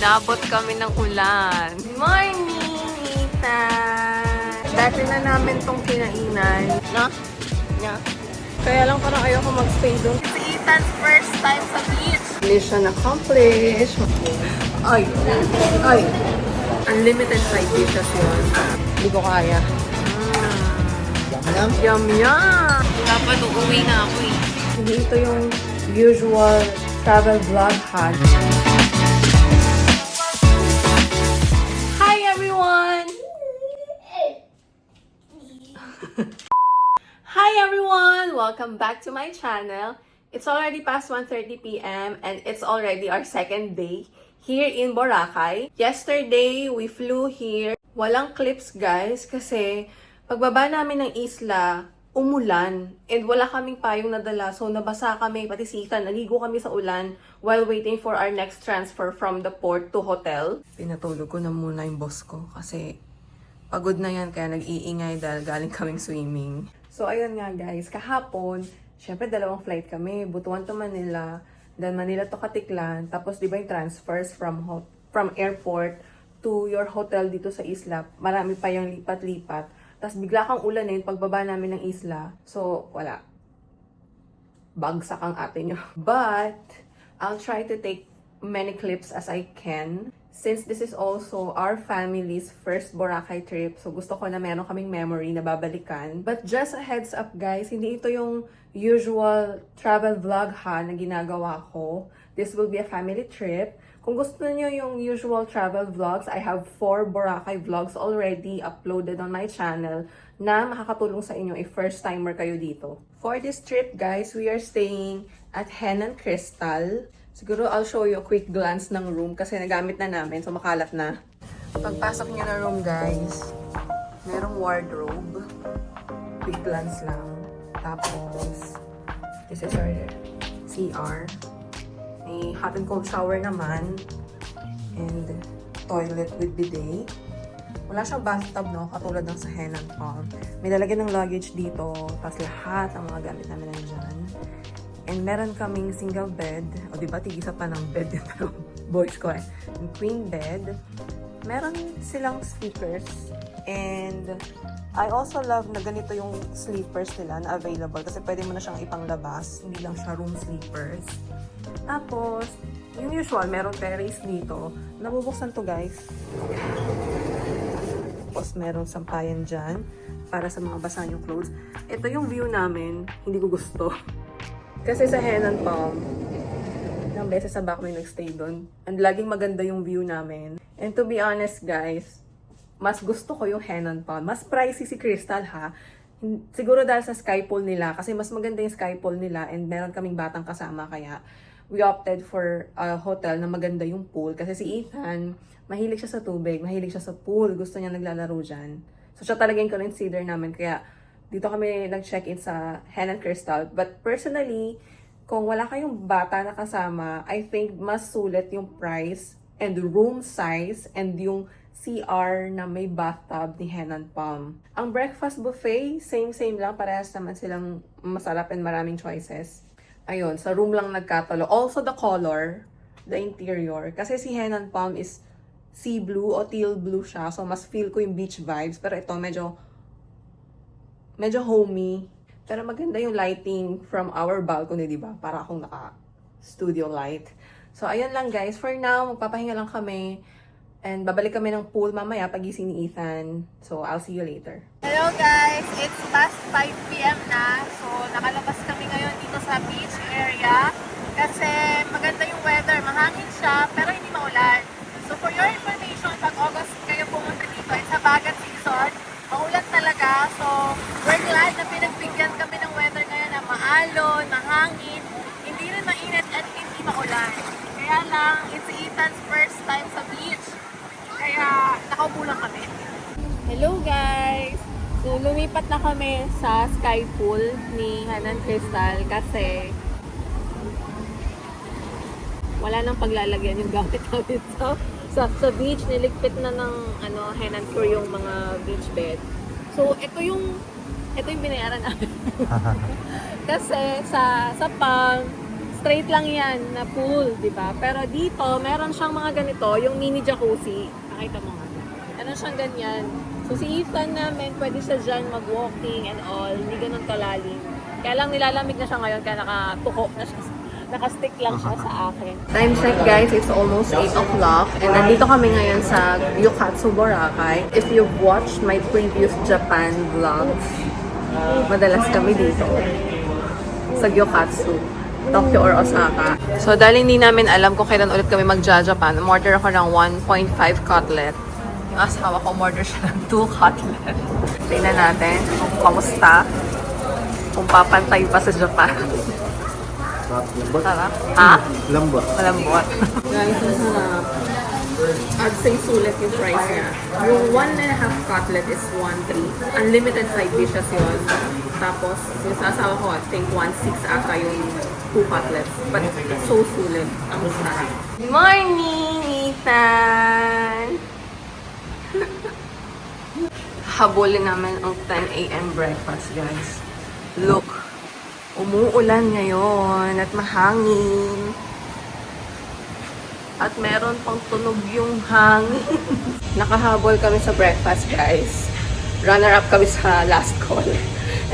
Inabot kami ng ulan. Morning, Ethan! Dati na namin tong kinainan. No? No? Kaya lang parang ayoko mag-stay doon. It's Ethan's first time sa beach. Mission accomplished. Ay! Ay! Unlimited side dishes yun. Hindi ko kaya. Yum, yum! Dapat uuwi na ako eh. Hindi ito yung usual travel vlog hack. Hi everyone! Hi everyone! Welcome back to my channel. It's already past 1:30 p.m. and it's already our second day here in Boracay. Yesterday, we flew here. Walang clips guys kasi pagbaba namin ng isla, umulan. And wala kaming payong nadala. So, nabasa kami, pati si Ethan, naligo kami sa ulan while waiting for our next transfer from the port to hotel. Pinatulog ko na muna yung boss ko kasi pagod na yan kaya nag-iingay dahil galing kaming swimming. So, ayun nga guys, kahapon, syempre dalawang flight kami. Butuan to Manila, then Manila to Katiklan. Tapos, di ba yung transfers from airport to your hotel dito sa isla. Marami pa yung lipat-lipat. Tapos bigla kang ulanin pagbaba namin ng isla. So, wala. Bagsak ang ate nyo. But, I'll try to take many clips as I can. Since this is also our family's first Boracay trip, so gusto ko na meron kaming memory na babalikan. But just a heads up guys, hindi ito yung usual travel vlog ha na ginagawa ko. This will be a family trip. Kung gusto niyo yung usual travel vlogs, I have 4 Boracay vlogs already uploaded on my channel na makakatulong sa inyo if first timer kayo dito. For this trip guys, we are staying at Henan Crystal. Siguro I'll show you a quick glance ng room kasi nagamit na namin so makalat na. Pagpasok niyo na room guys, merong wardrobe. Quick glance lang. Tapos, this is our CR. May hot and cold shower naman. And toilet with bidet. Wala siyang bathtub, no? Katulad ng sa Henan Palm. May lalagyan ng luggage dito. Tapos lahat ang mga gamit namin nandyan. And meron kaming single bed. O diba, tigisa pa ng bed yung boys ko eh. Yung queen bed. Meron silang speakers. And I also love na ganito yung sleepers nila na available. Kasi pwede mo na siyang ipanglabas. Hindi lang siya room sleepers. Tapos, yung usual, merong terrace dito. Nabubuksan to guys. Tapos, merong sampayan dyan para sa mga basa yung clothes. Ito yung view namin. Hindi ko gusto. Kasi sa Henan Palm, ilang beses na ba kami nagstay doon. And laging maganda yung view namin. And to be honest guys, mas gusto ko yung Henan Palm. Mas pricey si Crystal ha. Siguro dahil sa sky pool nila. Kasi mas maganda yung sky pool nila. And meron kaming batang kasama kaya we opted for a hotel na maganda yung pool. Kasi si Ethan, mahilig siya sa tubig, mahilig siya sa pool. Gusto niya naglalaro dyan. So siya talaga yung consider namin. Kaya dito kami nag-check-in sa Henan Crystal. But personally, kung wala kayong bata na kasama, I think mas sulit yung price and room size and yung CR na may bathtub ni Henan Palm. Ang breakfast buffet, same lang. Parehas naman silang masarap and maraming choices. Ayun, sa room lang nagkatalo. Also the color, the interior. Kasi si Henan Palm is sea blue o teal blue siya. So mas feel ko yung beach vibes. Pero ito medyo homey. Pero maganda yung lighting from our balcony, di ba? Para akong naka-studio light. So, ayun lang guys. For now, magpapahinga lang kami. And babalik kami ng pool mamaya pagising ni Ethan. So, I'll see you later. Hello guys! It's past 5 p.m. na. So, nakalabas kami ngayon dito sa beach area. Kasi maganda yung weather. Mahangin siya, pero hindi maulan. So, for your information, pag August kayo pumunta dito, it's habagat season. Maulan talaga. So, we're glad na pinagbigyan kami ng weather ngayon na maalon, mahangin, hindi rin mainit at hindi maulan. Kaya lang, it's Ethan's first time sa beach. Kaya, nakaupo lang kami. Hello guys! So, lumipat na kami sa sky pool ni Henan Crystal kasi wala nang paglalagyan yung gamit namin. So, sa beach, niligpit na ng Henan Tour yung mga beach bed. So, ito yung binayaran namin. Kasi sa Palm, straight lang yan na pool, di ba? Pero dito, meron siyang mga ganito, yung mini jacuzzi. Nakita mo nga. Meron siyang ganyan. So si Ethan namin, pwede siya dyan mag-walking and all. Hindi ganun kalalim. Kaya lang nilalamig na siya ngayon, kaya nakatuko na siya. Nakastick lang siya sa akin. Time check guys, it's almost 8 o'clock. And nandito kami ngayon sa Gyokatsu, Boracay. If you've watched my previous Japan vlogs, madalas kami dito sa Gyokatsu, Tokyo or Osaka. So dahil hindi namin alam kung kailan ulit kami magja-Japan, umorder ako ng 1.5 cutlet. Yung asawa ko, umorder siya ng 2 cutlet. Tingnan natin kung kamusta. Kung papantay pa sa Japan. Lambot. Sarap? Ha? Lambot. Malambot. Guys, ang sarap. I'd say sulit yung price niya. Yung 1.5 cutlet is 1.3. Unlimited side dishes yun. Tapos, yung sa asawa ko, I think 1.6 ata yung 2 cutlets. But so sulit. Ang sarap. Good morning, Ethan! Habulin namin ang 10 a.m. breakfast, guys. Look, umuulan ngayon at mahangin. At meron pang tunog yung hangin. Nakahabol kami sa breakfast, guys. Runner-up kami sa last call.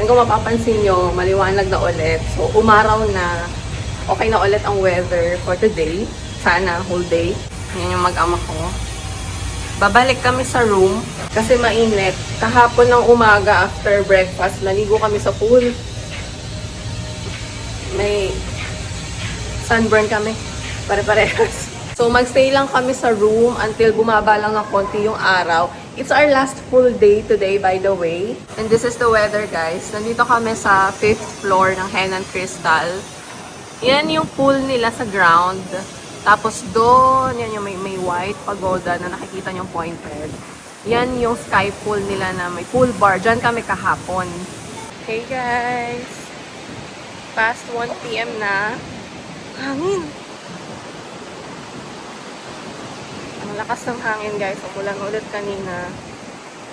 And kung mapapansin nyo, maliwanag na ulit. So, umaraw na. Okay na ulit ang weather for today. Sana, whole day. Yan yung mag-ama ko. Babalik kami sa room kasi mainit. Kahapon ng umaga after breakfast, naligo kami sa pool. May sunburn kami. Pare-parehas. So, magstay lang kami sa room until bumaba lang ng konti yung araw. It's our last full day today, by the way. And this is the weather, guys. Nandito kami sa 5th floor ng Henan Crystal. Yan yung pool nila sa ground. Tapos doon, yan yung may white pagoda na nakikita niyong pointed. Yan yung sky pool nila na may pool bar. Diyan kami kahapon. Hey guys! Past 1 p.m. na. Hangin! Ang lakas ng hangin guys. Umulan ulit kanina.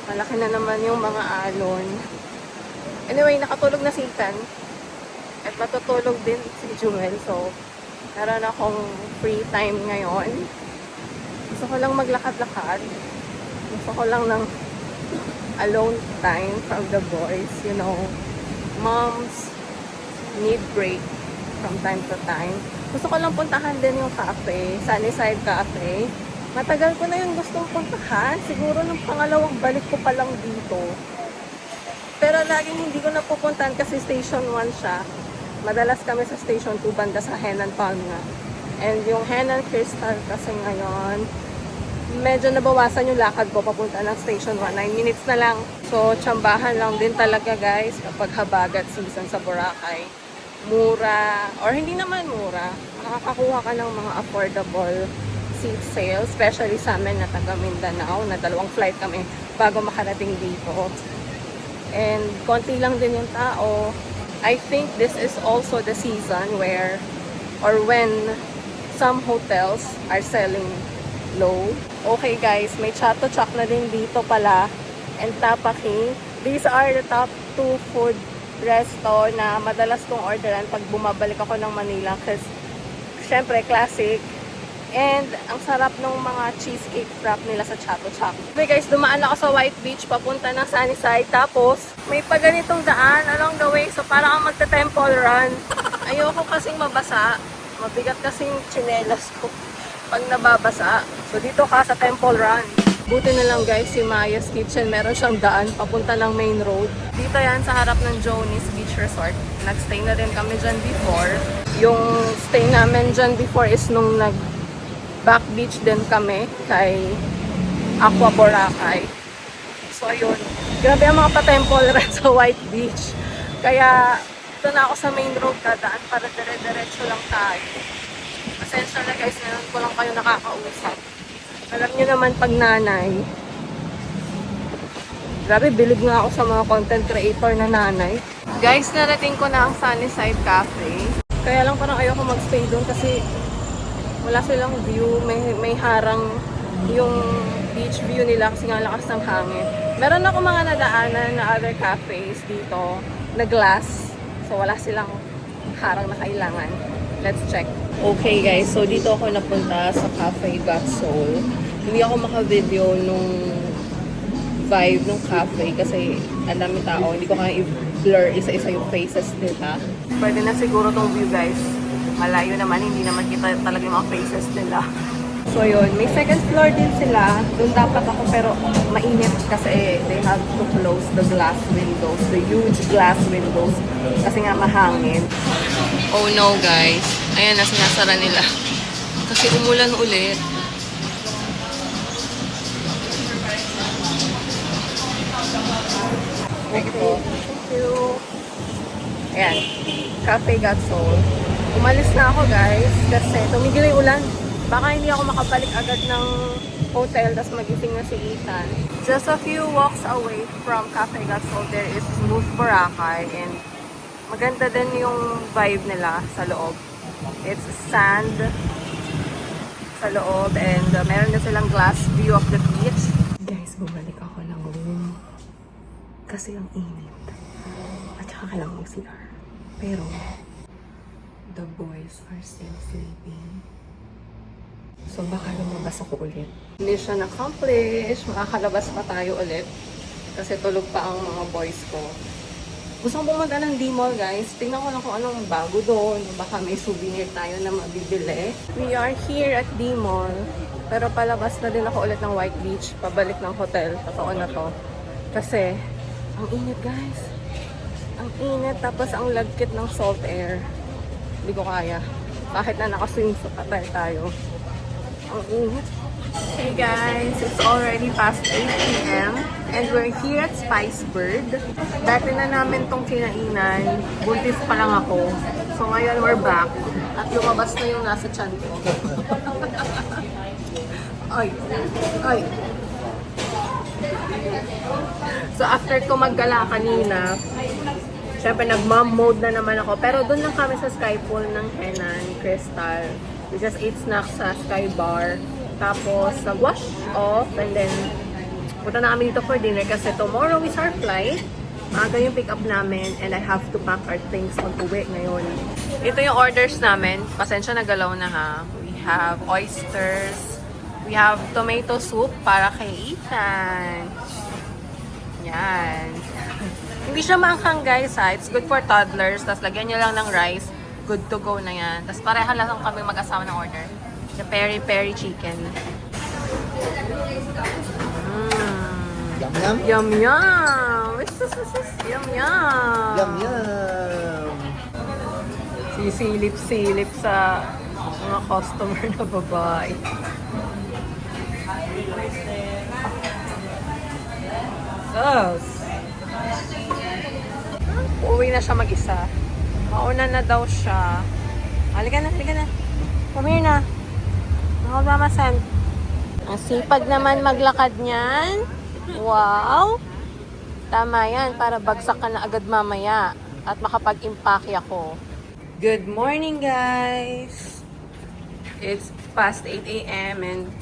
Malaki na naman yung mga alon. Anyway, nakatulog na si Ethan. At matutulog din si Jumel. So, meron akong free time ngayon. Gusto ko lang maglakad-lakad. Gusto ko lang ng alone time from the boys. You know, moms need break from time to time. Gusto ko lang puntahan din yung cafe, Sunnyside Cafe. Matagal ko na yung gustong puntahan. Siguro ng pangalawang balik ko pa lang dito. Pero laging hindi ko napupuntahan kasi Station 1 siya. Madalas kami sa Station 2 banda sa Henan Palm nga. And yung Henan Crystal kasi ngayon, medyo nabawasan yung lakad ko papunta ng Station 1. 9 minutes na lang. So, tsambahan lang din talaga guys kapag habagat season sa Boracay. Mura, or hindi naman mura. Makakakuha ka ng mga affordable seat sales. Especially sa amin na taga Mindanao, na 2 flight kami bago makarating dito. And konti lang din yung tao. I think this is also the season where or when some hotels are selling low. Okay guys, may Chato Chak na din dito pala and Tapaki. These are the top 2 food resto na madalas kong orderan pag bumabalik ako ng Manila kasi syempre classic. And ang sarap ng mga cheesecake wrap nila sa Chato Chak. Okay guys, dumaan ako sa White Beach papunta ng Sunnyside. Tapos, may paganitong daan along the way. So, parang ang magte-temple run. Ayoko kasing mabasa. Mabigat kasing tsinelas ko pag nababasa. So, dito ka sa temple run. Buti na lang guys, si Maya's Kitchen. Meron siyang daan papunta ng main road. Dito yan sa harap ng Joni's Beach Resort. Nagstay na rin kami dyan before. Yung stay namin dyan before is nung back beach din kami kay Aqua Boracay. So, ayun. Grabe ang mga pa-temple run sa White Beach. Kaya, ito na ako sa main road dadaan para dire-diretso lang tayo. Pasensya na guys, ngayon ko lang kayo nakakausap. Alam niyo naman pag nanay. Grabe, bilib nga ako sa mga content creator na nanay. Guys, narating ko na ang Sunnyside Cafe. Kaya lang parang ayoko magstay doon kasi wala silang view, may harang yung beach view nila kasi nga lakas ng hangin. Meron ako mga nadaanan na other cafes dito na glass. So wala silang harang na kailangan. Let's check. Okay guys, so dito ako napunta sa Cafe Got Soul. Hindi ako maka-video nung vibe ng cafe kasi ang dami tao. Hindi ko kaya i-blur isa-isa yung faces nila. Pwede na siguro tong view guys. Malayo naman, hindi naman kita talaga yung mga faces nila. So yun, may second floor din sila. Doon dapat ako pero mainit kasi they have to close the glass windows, the huge glass windows kasi nga mahangin. Oh no guys, ayan na sinasara nila kasi umulan ulit. Thank you. Ayan, Cafe Got Soul. Umalis na ako guys kasi tumigil yung ulan. Baka hindi ako makabalik agad ng hotel tapos magising na si Ethan. Just a few walks away from Cafe Got Soul, there is Smooth Boracay and maganda din yung vibe nila sa loob. It's sand sa loob and meron na silang glass view of the beach. Guys, bumalik ako ng room kasi ang init. At saka kailangan mag CR. Pero the boys are still sleeping. So baka lumabas ako ulit. Mission accomplished. Makakalabas pa tayo ulit. Kasi tulog pa ang mga boys ko. Gusto kong pumunta ng D-Mall guys. Tingnan ko lang kung anong bago doon. Baka may souvenir tayo na mabibili. We are here at D-Mall. Pero palabas na din ako ulit ng White Beach. Pabalik ng hotel. Totoo na to. Kasi ang init guys. Ang init. Tapos ang lagkit ng salt air. Hindi ko kaya. Kahit na nakaswimsuit patay tayo. Hey guys, it's already past 8 p.m. and we're here at Spice Bird. Dati na namin tong kinainan. Buntis pa lang ako. So ngayon we're back. At lumabas na yung nasa tiyan ko. Ay! Ay! So after ko maggala kanina, syempre nag-mom mode na naman ako. Pero doon lang kami sa Sky Pool ng Henan, Crystal. We just ate snacks sa Sky Bar. Tapos, nag-wash off. And then, punta na kami dito for dinner kasi tomorrow is our flight. Maaga yung pick up namin and I have to pack our things pag-uwi ngayon. Ito yung orders namin. Pasensya na galaw na ha. We have oysters. We have tomato soup para kay Ethan. Yan. Hindi siya maanghang guys ha. It's good for toddlers. Tapos lagyan nyo lang ng rice. Good to go na yan. Tapos pareha lang kami mag-asawa ng order. The peri-peri chicken. Yum yum. Yum yum! Yum yum! Yum yum. Sisilip-silip sa mga customer na babae. Sus! Uuwi na siya mag-isa. Mauna na daw siya. Halika na, halika na. Come here na. Ako ba masan? Ang sipag naman maglakad niyan. Wow! Tama yan, para bagsak ka na agad mamaya. At makapag-impake ako. Good morning, guys! It's past 8 a.m. and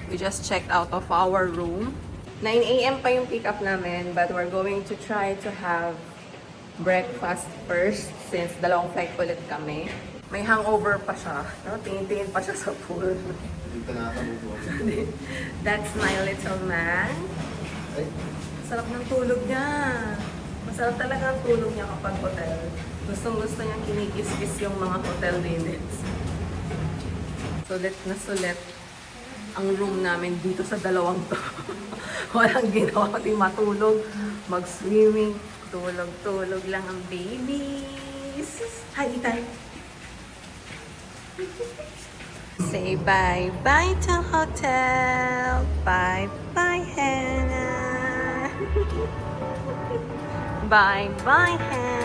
we just checked out of our room. 9 a.m. pa yung pick up namin, but we're going to try to have breakfast first since dalawang flight ulit kami. May hangover pa siya. No? Tingin-tingin pa siya sa pool. That's my little man. Sarap ng tulog niya. Masarap talaga ang tulog niya kapag hotel. Gustong-gusto niyang kinikis-kis yung mga hotel linens. Sulit na sulit ang room namin dito sa dalawang to. Walang ginawa kundi matulog, mag-swimming, tulog-tulog lang ang babies. Hi, Ethan! Say bye-bye to hotel. Bye-bye, Hannah. Bye-bye, Hannah.